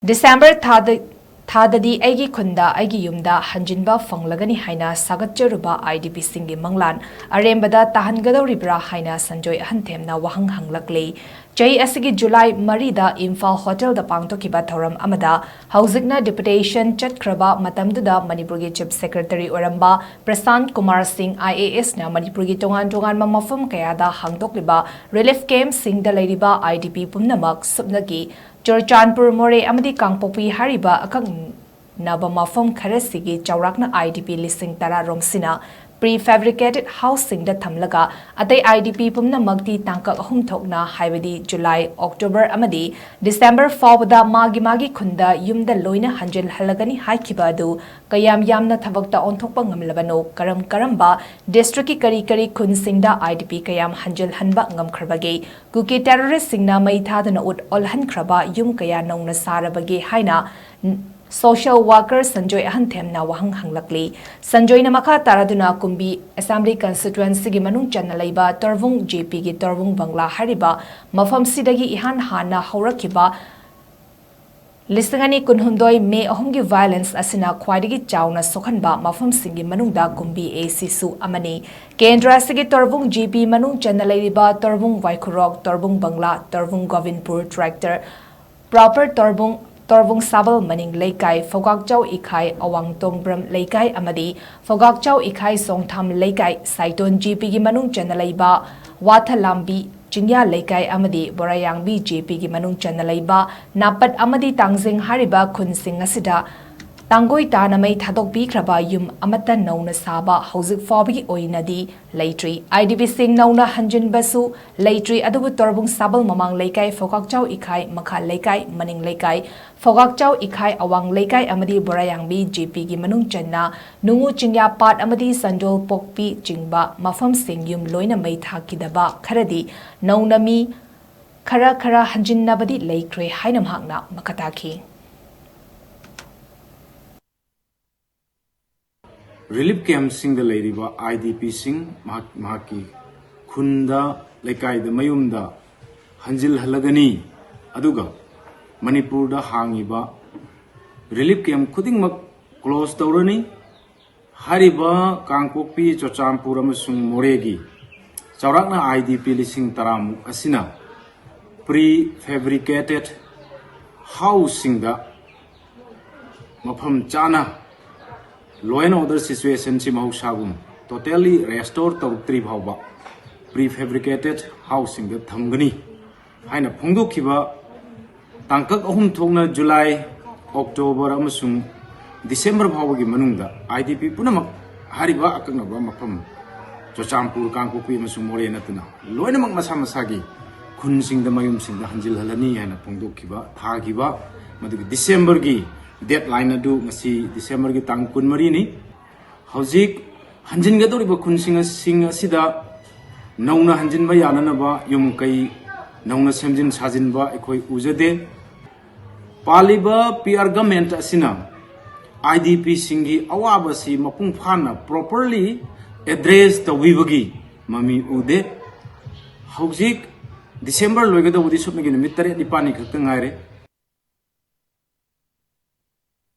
December Thada Eigi Khunda Eigi Yumda Hanjinba Fangani Haina Sagatcharuba Idp Singgi Manglan AREMBADA TAHAN-GADORIBRA Haina SHANJOY AHANTHEM na WAHANG HANGLAKLI Jai asigi July Marida Imphal Hotel da Pangtokiba Thoram Amada Hauzikna Deputation Chatkraba Matamduda Manipurgi Chief Secretary Oramba Prasant Kumar Singh IAS na Manipurgi Tongan Mamafam Kayada Hangtokliba Relief Camp Singh da Lairiba IDP Pumnamak Subnagi Chorchanpur More Amadi Kangpopi Hariba Akang Naba Mafam Karasigi Chaurakna IDP Lising Tara Romsina Prefabricated housing da Thamlaga Atay IDP Pumna Magdi Tangka Humthokna Haibadi July October Amadi December Fawada Magi Khunda Yumda Loina Hanjil Halagani Haikibadu Kayam Yamna Thavakta Onthokpa Ngamlabano Karamba District Kari Khun Singda IDP Kayam Hanjil Hanba Ngamkharbage Kuki terrorist Singna Maithadana Ut Olhan Kraba Yum Kaya Nongna Sarabage Haina Social worker Shanjoy AHANTHEM na WAHANG HANGLAKLI Shanjoy na makha taraduna kumbi Assembly constituency gi manung channa laiba Torvung JP gi Torvung Bangla hariba mafam sidagi ihan hana haurakiba Lisangani kunhundoi May ahumgi violence asina khwaidagi chawna sokhanba mafam singi manungda kumbi ACSU amani Kendra sigi Torvung JP manung channa laiba Torvung Vaikurok Torvung Bangla Torvung Govindpur tractor proper Torvung Sabal Maning Laikai Fogakchau Ikai Awang Tongbram Laikai Amadi Fogakchau Ikai Songtham Laikai Saiton GP gi manung chanalaiba Wathalambi Chingya Laikai Amadi Borayangbi GP gi manung chanalaiba Napat Amadi Tangzing Hariba Khun Sing asida Tangoi Tanamai Thadok Bikraba Yum Amata Nauna Saba Hauzik Fobi Oinadi Laitri IDP Sing Nauna Hanjinba Su Laitri Adabu Torbung Sabal Mamang Laikai Fogakchau Ikai Makha Laikai Maning Laikai Fogakchau Ikai Awang Laikai Amadi Borayangbi JP gi Manung Channa Nungu Chingya Pat Amadi Sanjol Pokpi Chingba Mafam Sing Yum Loina Mai Thakidaba Kharadi Naunami Khara Hanjinnabadi Laikre Hainam Hakna Makataki Relief camp sing the lady ba IDP sing mahaki Khunda Eigi the Mayumda Hanjil Halagani aduga Manipur da hangiba relief camp kuding mak close tawrani hariba Kangpopi Chochampur amasung Moregi chaurakna IDP lising taram asina prefabricated housing da mafam chana law and order situation si mahusagum totally restore tawtri bhawba prefabricated housing da thamgani haina phongdokhiba tangkak ahum thokna July October amasung December bhawgi manungda IDP punamak hariba akaknaba mafam Chochampur Kangpopi amasung More natuna loinamak masa masagi khun singda mayum singda hanjil halani haina phongdokhiba thagiba madugi December gi deadline adu ngasi December gi tang kun mari ni hojik hanjin gadoriba khun sing asida nauna hanjinba yananaba yum kai nauna semjin sajinba ekoi ujade paliba PR government asina IDP Singgi awaba si mapung phana properly address tawibagi mami ude hojik December loigada udi sopnagi numit 3 ni pani khakta ngaire